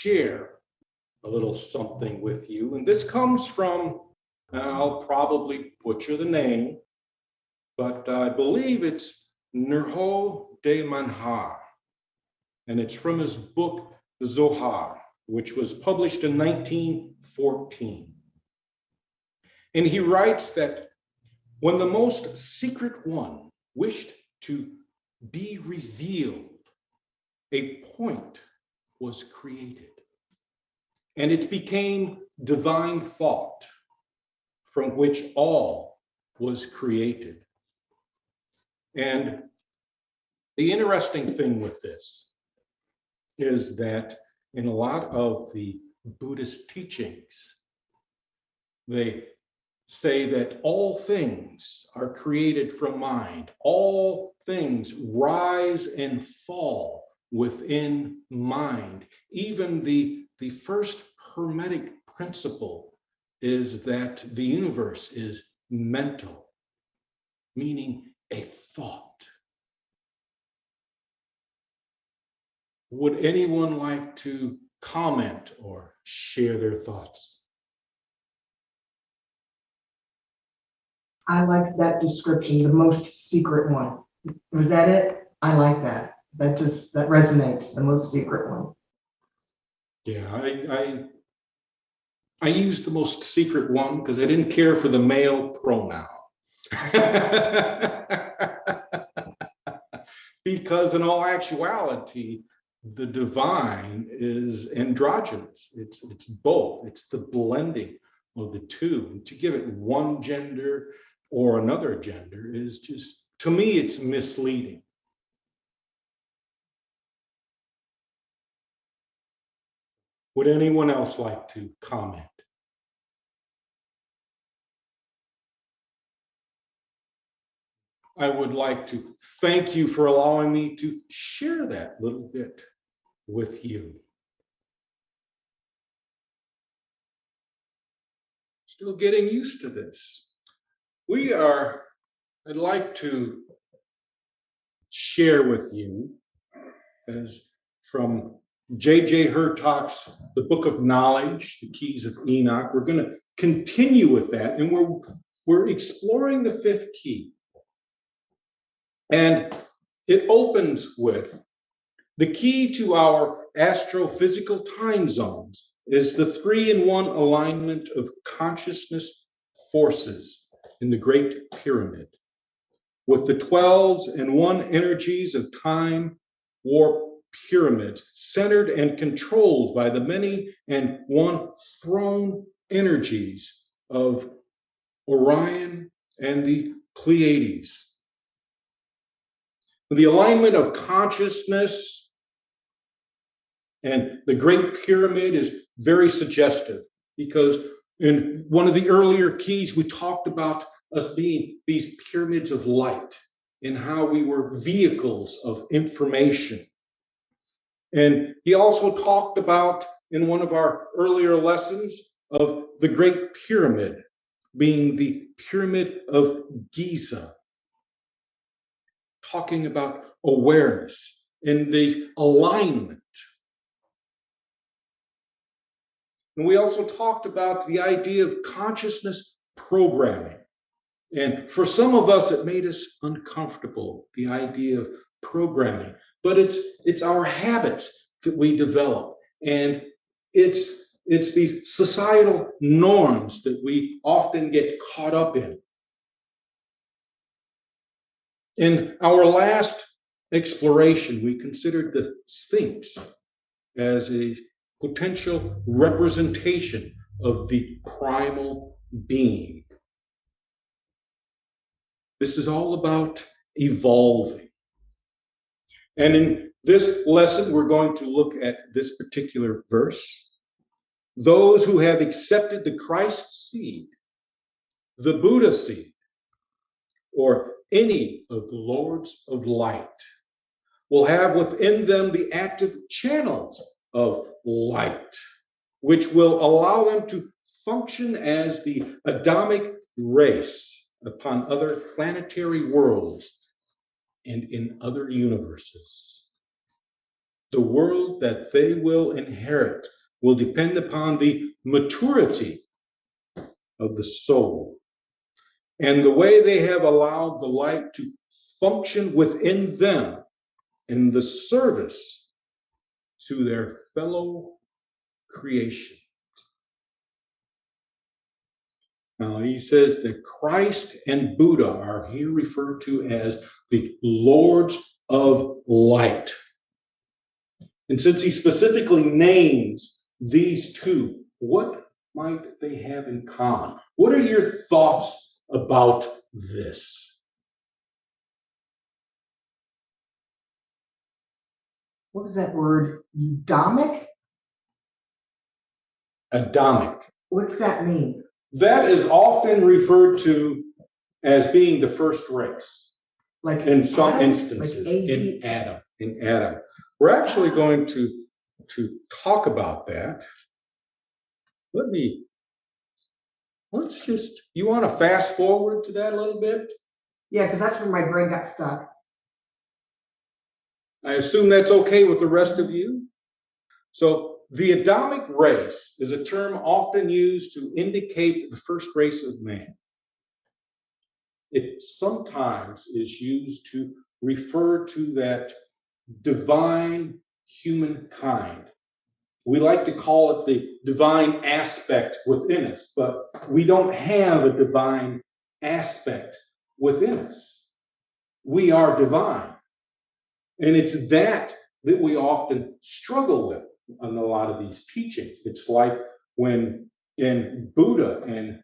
share a little something with you. And this comes from, I'll probably butcher the name, but I believe it's Nurho de Manhar. And it's from his book, the Zohar, which was published in 1914. And he writes that when the most secret one wished to be revealed, a point was created, and it became divine thought, from which all was created. And the interesting thing with this is that in a lot of the Buddhist teachings, they say that all things are created from mind. All things rise and fall within mind. Even the first Hermetic principle is that the universe is mental, meaning a thought. Would anyone like to comment or share their thoughts? I liked that description, the most secret one. Was that it? I like that. That resonates, the most secret one. Yeah, I used the most secret one because I didn't care for the male pronoun. Because in all actuality, the divine is androgynous. It's both. It's the blending of the two. To give it one gender or another gender is just, to me, it's misleading. Would anyone else like to comment? I would like to thank you for allowing me to share that little bit with you. Still getting used to this. I'd like to share with you, as from J.J. Hurtak's The Book of Knowledge, The Keys of Enoch. We're going to continue with that, and we're exploring the fifth key. And it opens with the key to our astrophysical time zones is the 3-in-1 alignment of consciousness forces in the Great Pyramid, with the 12s-in-1 energies of time warp pyramids centered and controlled by the many and one throne energies of Orion and the Pleiades. The alignment of consciousness and the Great Pyramid is very suggestive, because in one of the earlier keys, we talked about us being these pyramids of light and how we were vehicles of information. And he also talked about, in one of our earlier lessons, of the Great Pyramid being the Pyramid of Giza, talking about awareness and the alignment. And we also talked about the idea of consciousness programming. And for some of us, it made us uncomfortable, the idea of programming. But it's our habits that we develop. And it's these societal norms that we often get caught up in. In our last exploration, we considered the Sphinx as a potential representation of the primal being. This is all about evolving. And in this lesson, we're going to look at this particular verse. Those who have accepted the Christ seed, the Buddha seed, or any of the Lords of Light, will have within them the active channels of light, which will allow them to function as the Adamic race upon other planetary worlds and in other universes. The world that they will inherit will depend upon the maturity of the soul and the way they have allowed the light to function within them in the service to their fellow creation. Now, he says that Christ and Buddha are here referred to as the Lords of Light. And since he specifically names these two, what might they have in common? What are your thoughts about this? What was that word? Eudomic? Adamic. What's that mean? That is often referred to as being the first race. Like In some Adam? instances, Like in Adam. In Adam. We're actually going to talk about that. Let's just, you want to fast forward to that a little bit? Yeah, because that's where my brain got stuck. I assume that's okay with the rest of you. So the Adamic race is a term often used to indicate the first race of man. It sometimes is used to refer to that divine humankind. We like to call it the divine aspect within us, but we don't have a divine aspect within us. We are divine. And it's that we often struggle with in a lot of these teachings. It's like when in Buddha and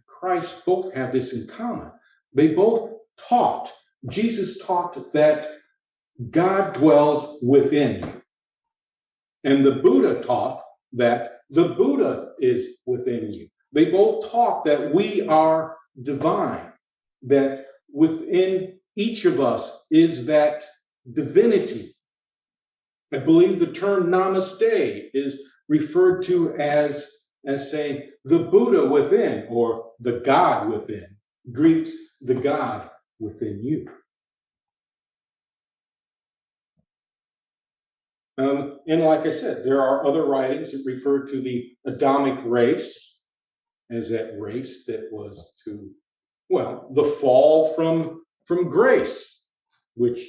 Christ both have this in common. They both taught, Jesus taught that God dwells within you. And the Buddha taught that the Buddha is within you. They both taught that we are divine, that within each of us is that divinity. I believe the term namaste is referred to as saying the Buddha within or the God within greets the God within you. And like I said, there are other writings that refer to the Adamic race as that race that was to, well, the fall from grace, which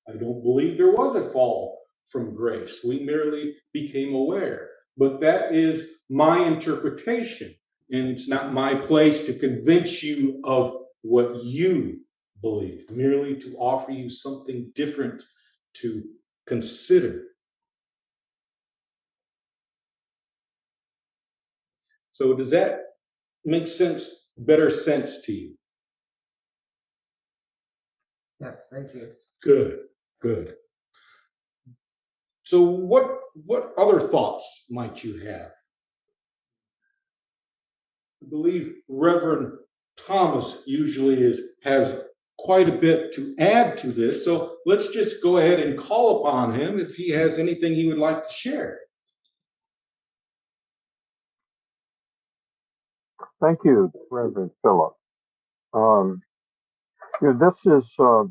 I don't believe there was a fall from grace. We merely became aware. But that is my interpretation, and it's not my place to convince you of what you believe, merely to offer you something different to consider. So does that make sense, better sense to you? Yes, thank you. Good, good. So what other thoughts might you have? I believe Reverend Thomas usually has quite a bit to add to this. So let's just go ahead and call upon him if he has anything he would like to share. Thank you, Reverend Philip. This is, a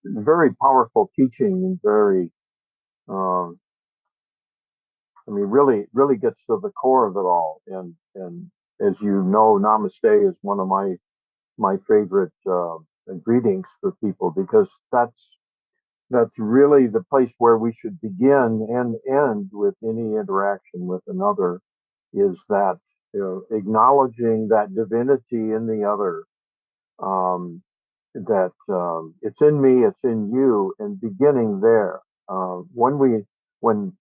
very powerful teaching and very, really gets to the core of it all. And as you know, Namaste is one of my favorite greetings for people because that's really the place where we should begin and end with any interaction with another. Is that acknowledging that divinity in the other, that it's in me, it's in you, and beginning there. When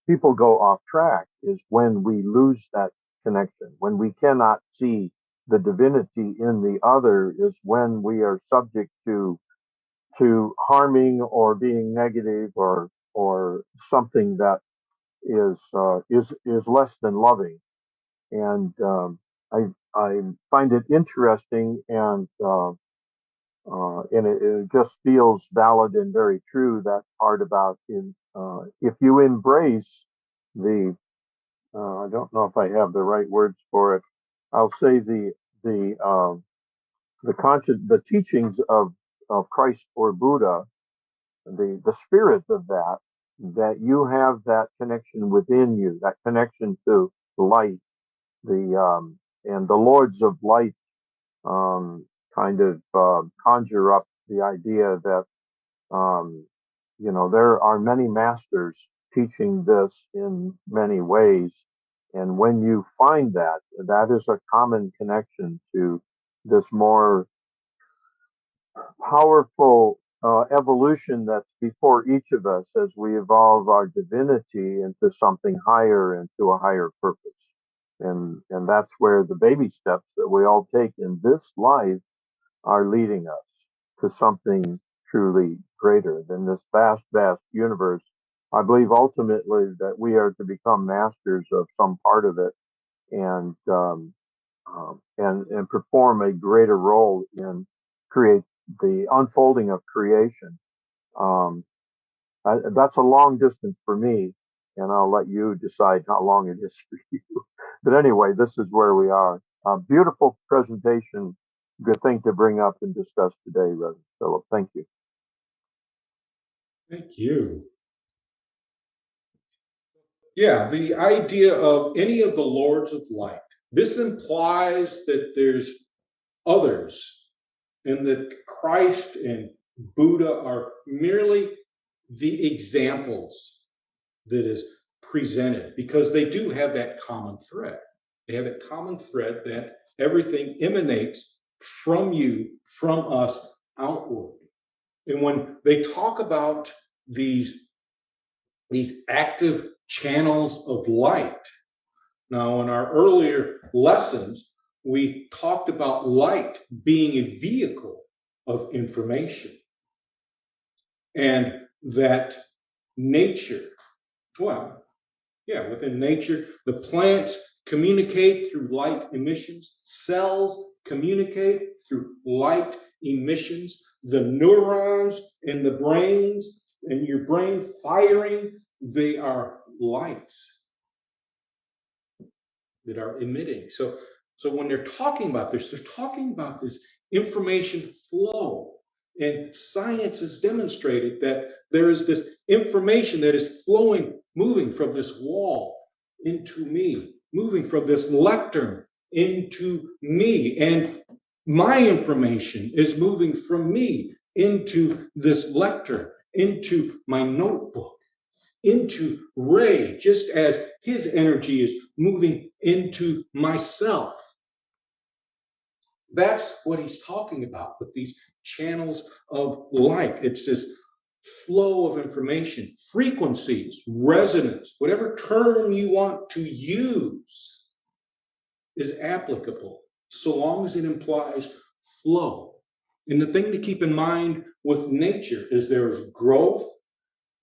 people go off track is when we lose that connection. When we cannot see the divinity in the other is when we are subject to harming or being negative or something that is less than loving. And I find it interesting and it just feels valid and very true, that part about if you embrace the I don't know if I have the right words for it. I'll say the teachings of of Christ or Buddha, the spirit of that, that you have that connection within you, that connection to light, and the lords of light kind of conjure up the idea that um, there are many masters teaching this in many ways, and when you find that, that is a common connection to this more powerful evolution that's before each of us as we evolve our divinity into something higher, into a higher purpose. And that's where the baby steps that we all take in this life are leading us to something truly greater than this vast, vast universe. I believe ultimately that we are to become masters of some part of it, and and perform a greater role in create the unfolding of creation. Um, that's a long distance for me, and I'll let you decide how long it is for you. But anyway, this is where we are. Beautiful presentation. Good thing to bring up and discuss today, Reverend Philip. Thank you. Thank you. Yeah, the idea of any of the lords of light. This implies that there's others, and that Christ and Buddha are merely the examples that is presented, because they do have that common thread. They have that common thread that everything emanates from you, from us, outward. And when they talk about these active channels of light, now in our earlier lessons, we talked about light being a vehicle of information, and that nature, well, yeah, within nature, the plants communicate through light emissions. Cells communicate through light emissions. The neurons in the brains, in your brain firing, they are lights that are emitting. So when they're talking about this, they're talking about this information flow. And science has demonstrated that there is this information that is flowing, moving from this wall into me, moving from this lectern into me. And my information is moving from me into this lectern, into my notebook, into Ray, just as his energy is moving into myself. That's what he's talking about with these channels of light. It's this flow of information, frequencies, resonance, whatever term you want to use is applicable, so long as it implies flow. And the thing to keep in mind with nature is there is growth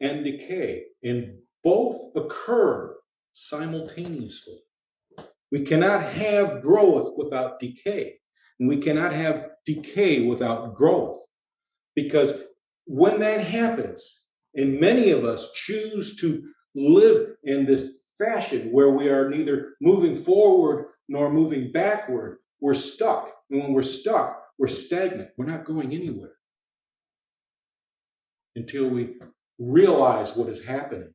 and decay, and both occur simultaneously. We cannot have growth without decay, and we cannot have decay without growth, because when that happens, and many of us choose to live in this fashion where we are neither moving forward nor moving backward, we're stuck. And when we're stuck, we're stagnant. We're not going anywhere until we realize what is happening.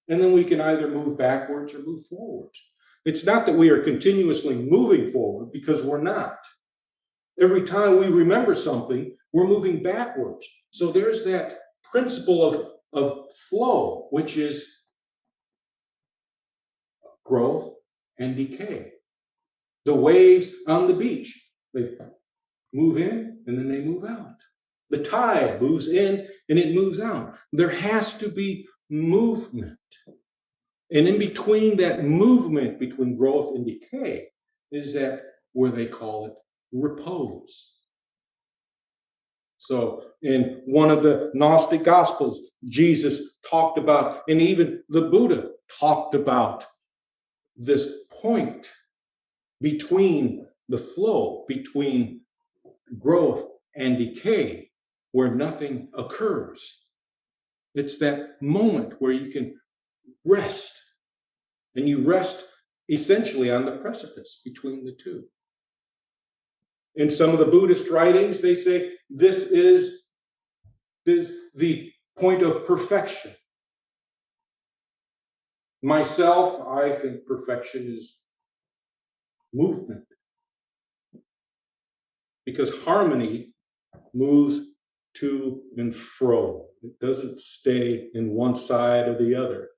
And then we can either move backwards or move forwards. It's not that we are continuously moving forward, because we're not. Every time we remember something, we're moving backwards. So there's that principle of flow, which is growth and decay. The waves on the beach, they move in and then they move out. The tide moves in and it moves out. There has to be movement. And in between that movement between growth and decay is that where they call it repose. So in one of the Gnostic Gospels, Jesus talked about, and even the Buddha talked about, this point between the flow, between growth and decay, where nothing occurs. It's that moment where you can rest, and you rest essentially on the precipice between the two. In some of the Buddhist writings, they say this is the point of perfection. Myself, I think perfection is movement, because harmony moves to and fro. It doesn't stay in one side or the other.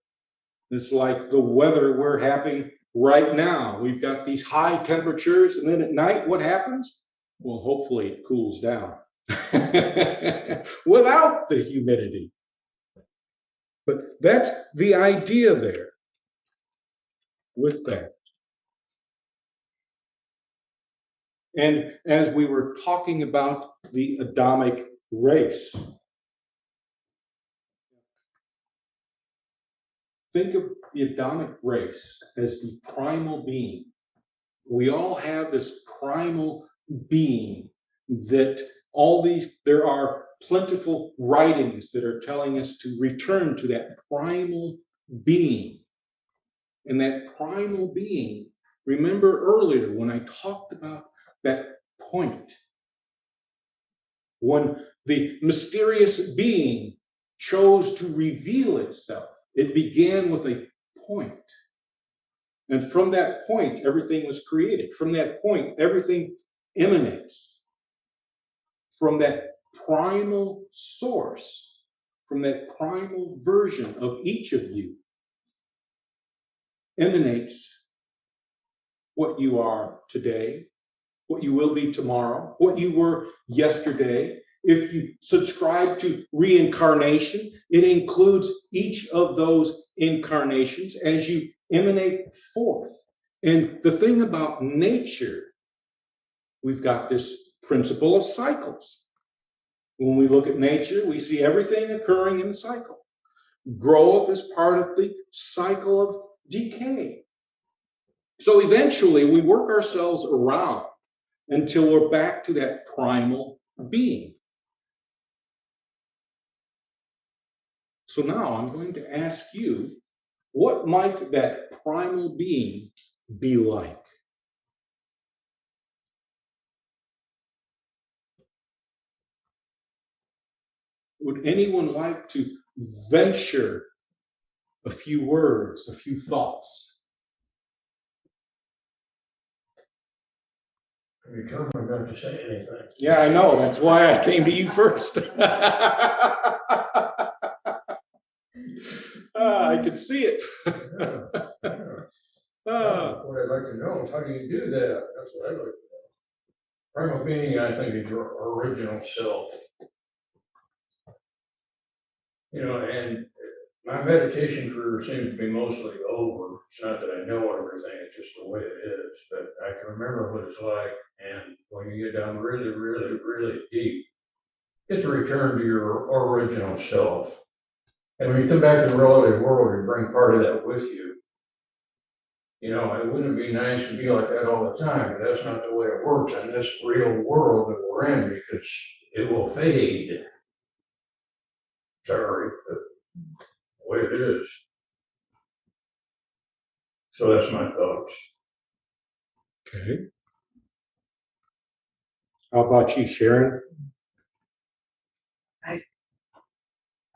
It's like the weather we're having right now. We've got these high temperatures, and then at night, what happens? Well, hopefully it cools down without the humidity. But that's the idea there with that. And as we were talking about the Adamic race, think of the Adamic race as the primal being. We all have this primal being that there are plentiful writings that are telling us to return to that primal being. And that primal being, remember earlier when I talked about that point, when the mysterious being chose to reveal itself, it began with a point. And from that point, everything was created. From that point, everything emanates. From that primal source, from that primal version of each of you, emanates what you are today, what you will be tomorrow, what you were yesterday. If you subscribe to reincarnation, it includes each of those incarnations as you emanate forth. And the thing about nature, we've got this principle of cycles. When we look at nature, we see everything occurring in a cycle. Growth is part of the cycle of decay. So eventually we work ourselves around until we're back to that primal being. So now I'm going to ask you, what might that primal being be like? Would anyone like to venture a few words, a few thoughts? I'm determined not to say anything. Yeah, I know. That's why I came to you first. I could see it. What I'd like to know is how do you do that? That's what I'd like to know. Primal being, I think, is your original self. You know, and my meditation career seems to be mostly over. It's not that I know everything, it's just the way it is. But I can remember what it's like. And when you get down really, really, really deep, it's a return to your original self. And when you come back to the relative world, you bring part of that with you. You know, it wouldn't be nice to be like that all the time, but that's not the way it works in this real world that we're in, because it will fade. Sorry, but the way it is. So that's my thoughts. Okay. How about you, Sharon?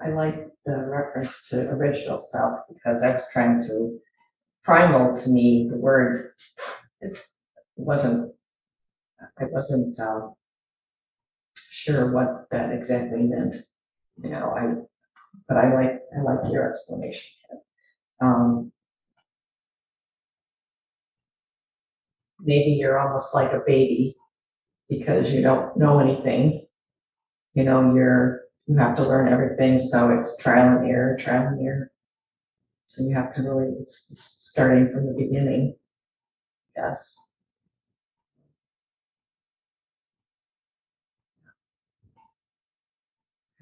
I like the reference to original self because I was trying to, primal to me, the word, I wasn't sure what that exactly meant, you know, but I like your explanation. Maybe you're almost like a baby because you don't know anything, you know, you have to learn everything, so it's trial and error, trial and error. So you have to really, it's starting from the beginning. Yes.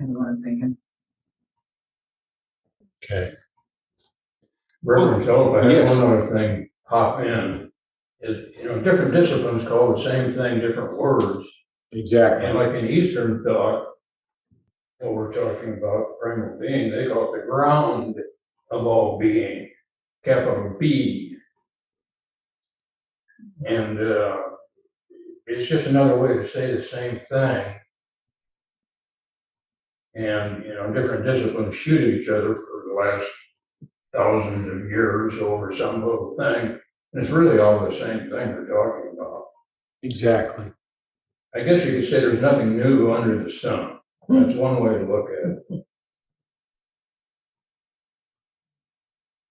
I know what I'm thinking. Okay. Reverend Philip, I had Yes. one other thing pop in. You know, different disciplines call the same thing different words. Exactly. And like in Eastern thought, what we're talking about, primal being, they call it the ground of all being, capital B. And, you it's just another way to say the same thing. And, different disciplines shoot at each other for the last thousands of years over some little thing. And it's really all the same thing they're talking about. Exactly. I guess you could say there's nothing new under the sun. That's one way to look at it.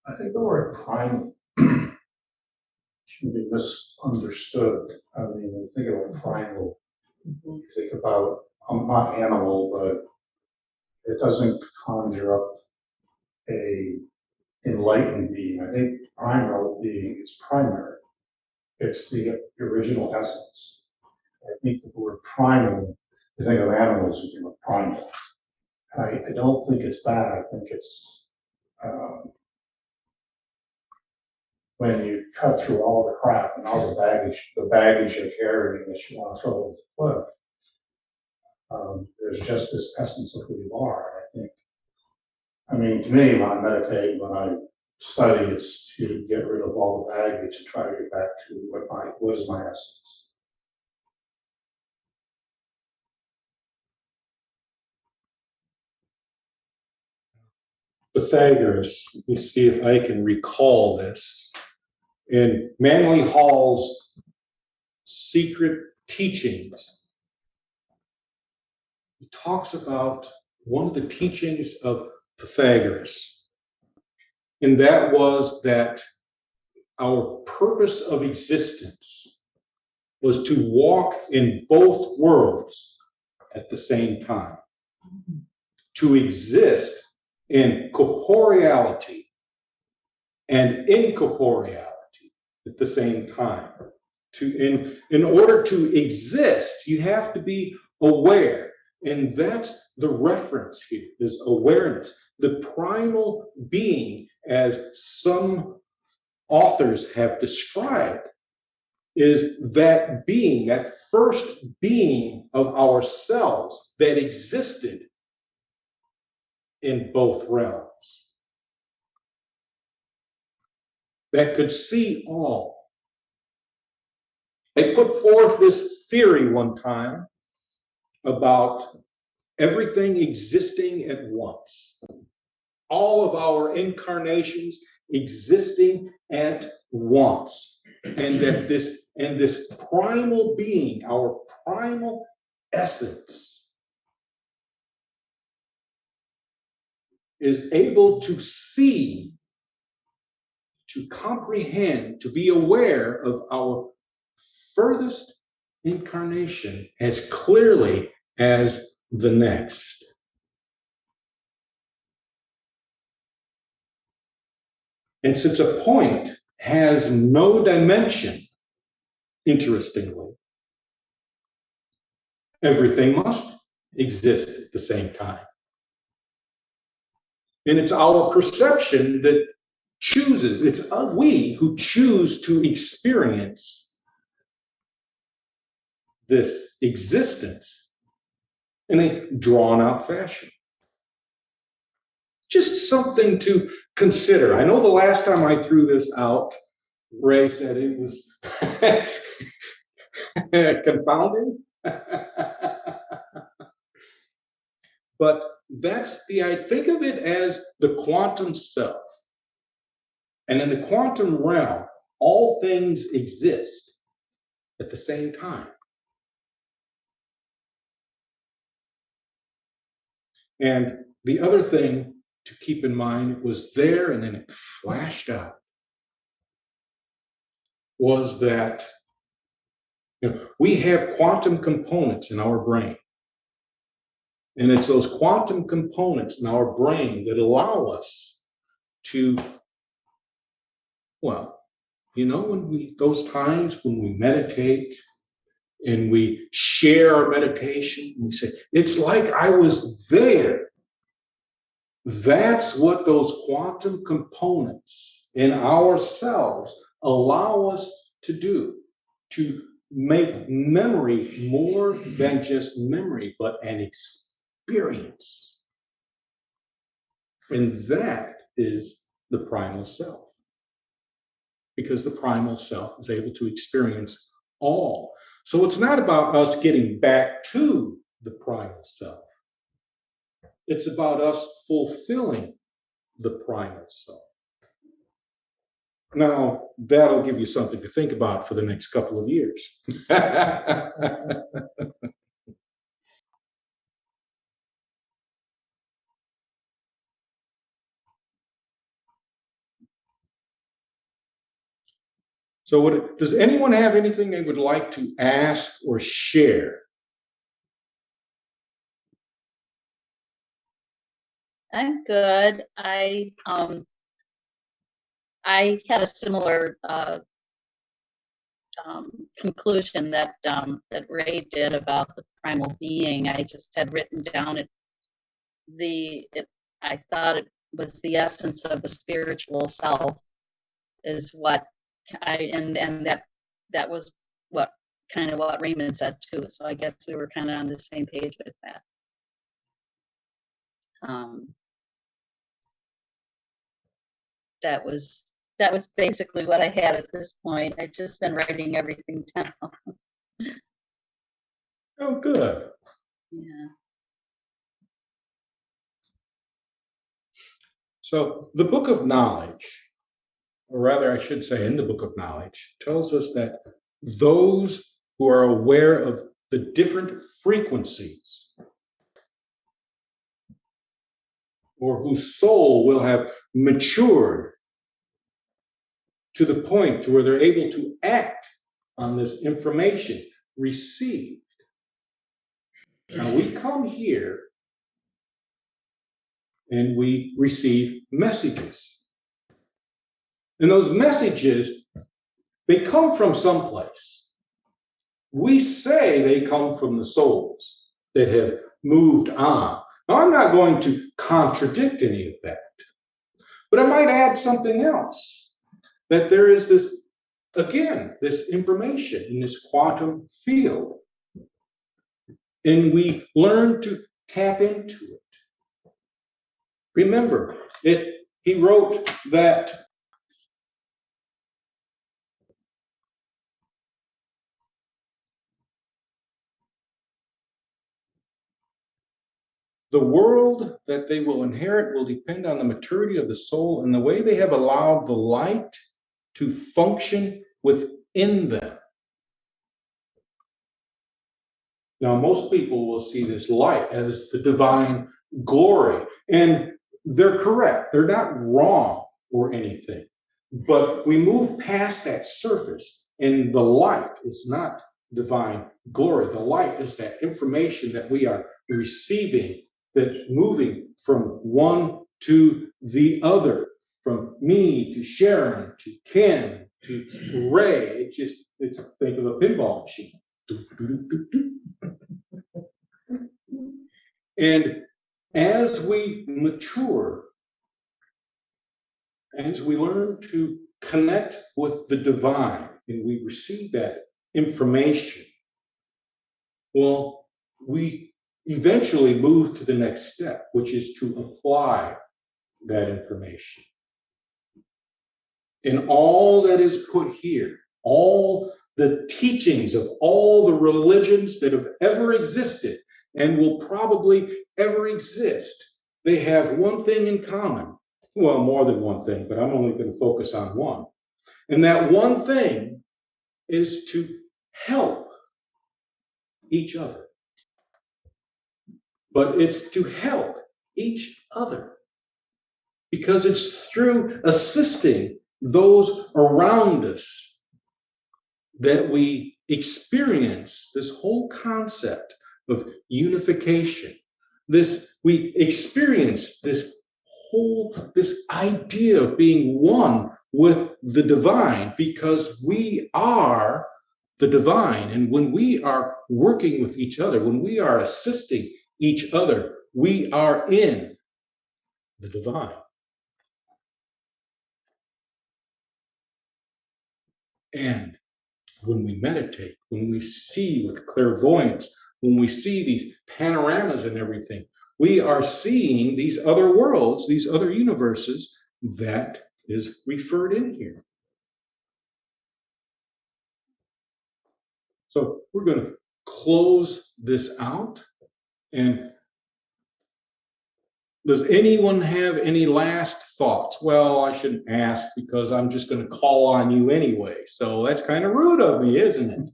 I think the word primal should be misunderstood. I mean, when you think about primal, you think about, not animal, but it doesn't conjure up a enlightened being. I think primal being is primary. It's the original essence. I think the word primal, you think of animals, you think of primal. I don't think it's that. I think it's when you cut through all the crap and all the baggage you're carrying that you want to throw over the cliff. There's just this essence of who you are. I mean, to me, when I meditate, when I study, it's to get rid of all the baggage and try to get back to what is my essence. Pythagoras, let me see if I can recall this. In Manly Hall's Secret Teachings, he talks about one of the teachings of Pythagoras, and that was that our purpose of existence was to walk in both worlds at the same time, to exist in corporeality and incorporeality at the same time. In order to exist, you have to be aware, and that's the reference here, is awareness. The primal being, as some authors have described, is that being, that first being of ourselves that existed in both realms, that could see all. I put forth this theory one time about everything existing at once, all of our incarnations existing at once, and that this primal being, our primal essence, is able to see, to comprehend, to be aware of our furthest incarnation as clearly as the next. And since a point has no dimension, interestingly, everything must exist at the same time. And it's our perception that chooses, it's we who choose to experience this existence in a drawn out fashion. Just something to consider. I know the last time I threw this out, Ray said it was confounding. But that's think of it as the quantum self. And in the quantum realm, all things exist at the same time. And the other thing to keep in mind was there, and then it flashed out, was that we have quantum components in our brain. And it's those quantum components in our brain that allow us to, those times when we meditate and we share our meditation, and we say, it's like I was there. That's what those quantum components in ourselves allow us to do, to make memory more than just memory, but an experience. And that is the primal self. Because the primal self is able to experience all. So it's not about us getting back to the primal self. It's about us fulfilling the primal self. Now, that'll give you something to think about for the next couple of years. So does anyone have anything they would like to ask or share? I'm good. I had a similar conclusion that that Ray did about the primal being. I just had written down I thought it was the essence of the spiritual self is what and that was what kind of what Raymond said too. So I guess we were kind of on the same page with that. That was basically what I had at this point. I've just been writing everything down. Oh, good. Yeah. So the book of knowledge, or rather, I should say, in the book of knowledge, tells us that those who are aware of the different frequencies, or whose soul will have matured to the point where they're able to act on this information received. Now we come here and we receive messages. And those messages, they come from someplace. We say they come from the souls that have moved on. Now, I'm not going to contradict any of that, but I might add something else, that there is this, again, this information in this quantum field, and we learn to tap into it. Remember, he wrote that the world that they will inherit will depend on the maturity of the soul and the way they have allowed the light to function within them. Now, most people will see this light as the divine glory, and they're correct. They're not wrong or anything. But we move past that surface, and the light is not divine glory. The light is that information that we are receiving that's moving from one to the other, from me to Sharon to Ken to Ray. It's think of a pinball machine. And as we mature, as we learn to connect with the divine and we receive that information, well, we eventually move to the next step, which is to apply that information. And all that is put here, all the teachings of all the religions that have ever existed and will probably ever exist, they have one thing in common. Well, more than one thing, but I'm only going to focus on one. And that one thing is to help each other. But it's to help each other because it's through assisting those around us that we experience this whole concept of unification. We experience this idea of being one with the divine because we are the divine. And when we are working with each other, when we are assisting each other, we are in the divine. And when we meditate, when we see with clairvoyance, when we see these panoramas and everything, we are seeing these other worlds, these other universes that is referred in here. So we're going to close this out. And does anyone have any last thoughts? Well, I shouldn't ask because I'm just going to call on you anyway. So that's kind of rude of me, isn't it?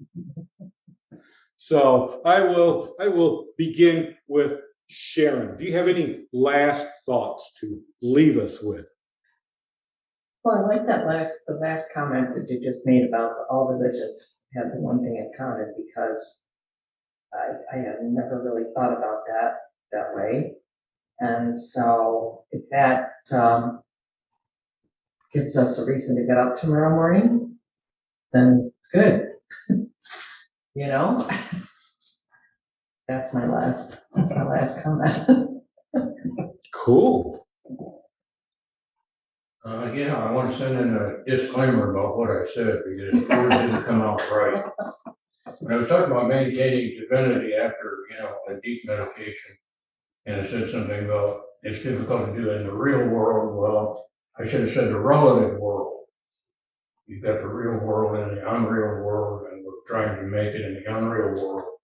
So I will begin with Sharon. Do you have any last thoughts to leave us with? Well, I like the last comment that you just made about all religions have the one thing in common, because I have never really thought about that way. And so if that gives us a reason to get up tomorrow morning, then good. You know, that's my last comment. Cool. Yeah, I want to send in a disclaimer about what I said because it didn't come out right. When I was talking about maintaining divinity after, a deep meditation, and I said something about it's difficult to do in the real world. Well, I should have said the relative world. You've got the real world and the unreal world, and we're trying to make it in the unreal world.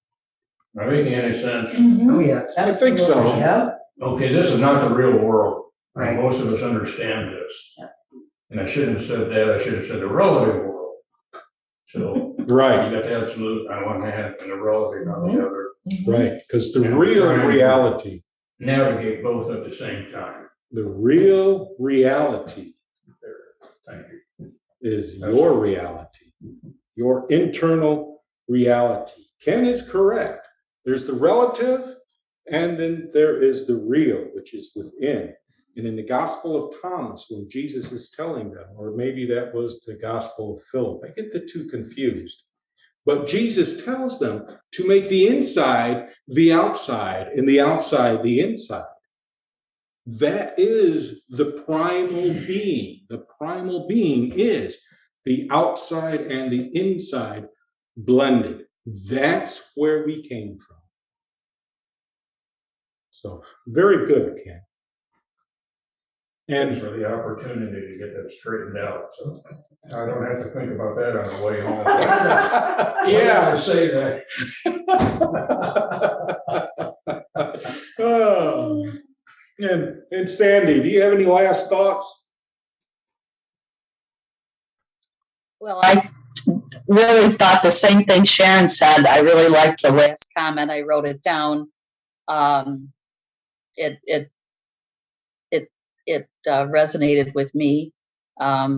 Am I making any sense? Oh, yes. I think so. Yeah. Okay, this is not the real world. And Right. most of us understand this. Yeah. And I shouldn't have said that. I should have said the relative world. So Right, you got the absolute on one hand and the relative on the other. right. Because the Yeah, real trying to- reality, Navigate both at the same time. the real reality There. Thank you. is your reality, your internal reality. Ken is correct. There's the relative, and then there is the real, which is within. And in the Gospel of Thomas, when Jesus is telling them, or maybe that was the Gospel of Philip, I get the two confused. But Jesus tells them to make the inside the outside and the outside the inside. That is the primal being. The primal being is the outside and the inside blended. That's where we came from. So very good, Ken. Thanks And for the opportunity to get that straightened out. So I don't have to think about that on the way home. I yeah. say that. Oh. And Sandy, do you have any last thoughts? Well, I really thought the same thing Sharon said. I really liked the last comment. I wrote it down. It it it resonated with me. I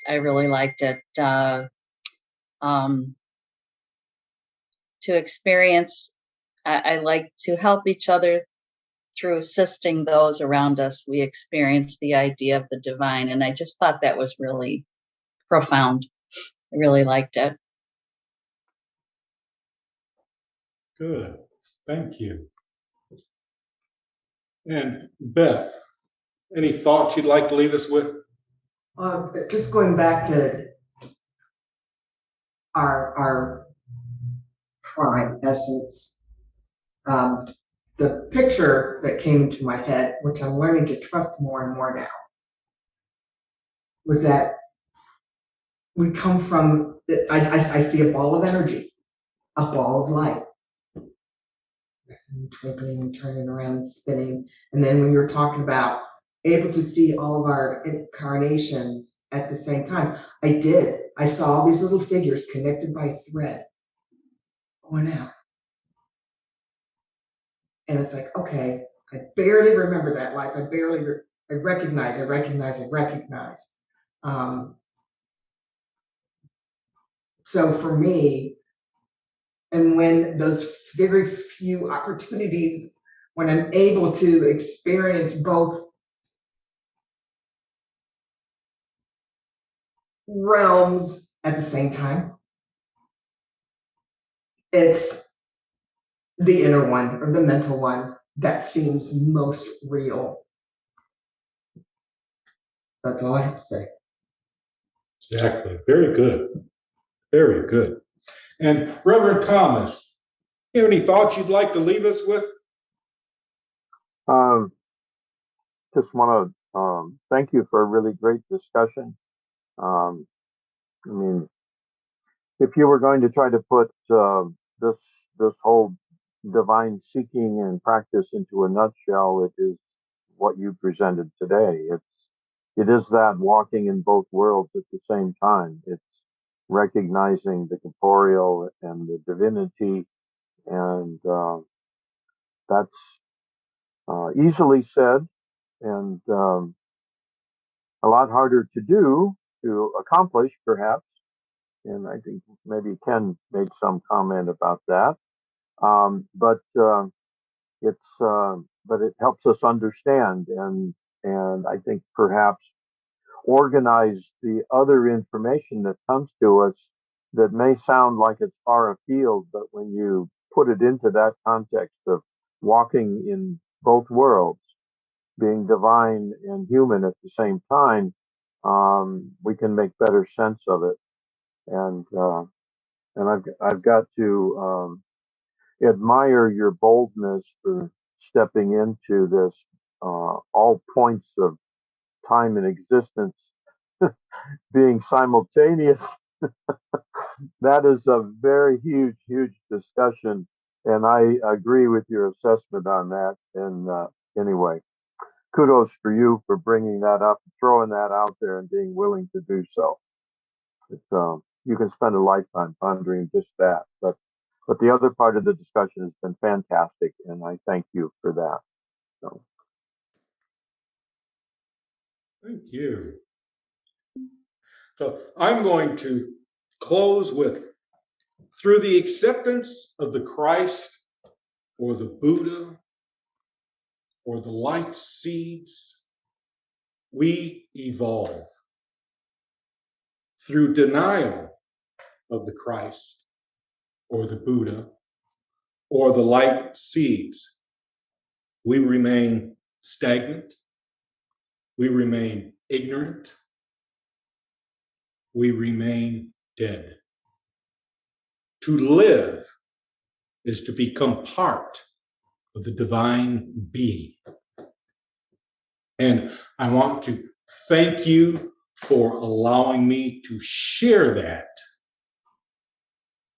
really liked it. To experience, I like to help each other through assisting those around us. We experience the idea of the divine, and I just thought that was really profound. I really liked it. Good. Thank you. And Beth, any thoughts you'd like to leave us with? Just going back to our prime essence, the picture that came into my head, which I'm learning to trust more and more now, was that we come from, I see a ball of energy, a ball of light. I see twinkling and turning around and spinning. And then when you're talking about able to see all of our incarnations at the same time, I did. I saw all these little figures connected by a thread going out. And it's like, okay, I barely remember that life. I recognize. So for me, and when those very few opportunities, when I'm able to experience both realms at the same time, it's the inner one or the mental one that seems most real. That's all I have to say. Exactly. Very good. Very good. And Reverend Thomas, you have any thoughts you'd like to leave us with? Just want to thank you for a really great discussion. I mean, if you were going to try to put this whole divine seeking and practice into a nutshell, it is what you presented today. It is that walking in both worlds at the same time. It's recognizing the corporeal and the divinity, and that's easily said and a lot harder to do, to accomplish, perhaps. And I think maybe Ken made some comment about that. But but it helps us understand and I think perhaps organize the other information that comes to us that may sound like it's far afield, but when you put it into that context of walking in both worlds, being divine and human at the same time, we can make better sense of it. And I've got to admire your boldness for stepping into this all points of time and existence being simultaneous. That is a very huge discussion, and I agree with your assessment on that. And anyway, kudos for you for bringing that up, throwing that out there, and being willing to do so. You can spend a lifetime pondering just that, but the other part of the discussion has been fantastic, and I thank you for that. So. Thank you. So I'm going to close with, through the acceptance of the Christ or the Buddha or the light seeds, we evolve. Through denial of the Christ or the Buddha or the light seeds, we remain stagnant, we remain ignorant, we remain dead. To live is to become part of the divine being. And I want to thank you for allowing me to share that.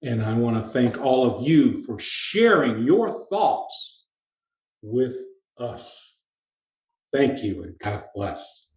And I want to thank all of you for sharing your thoughts with us. Thank you and God bless.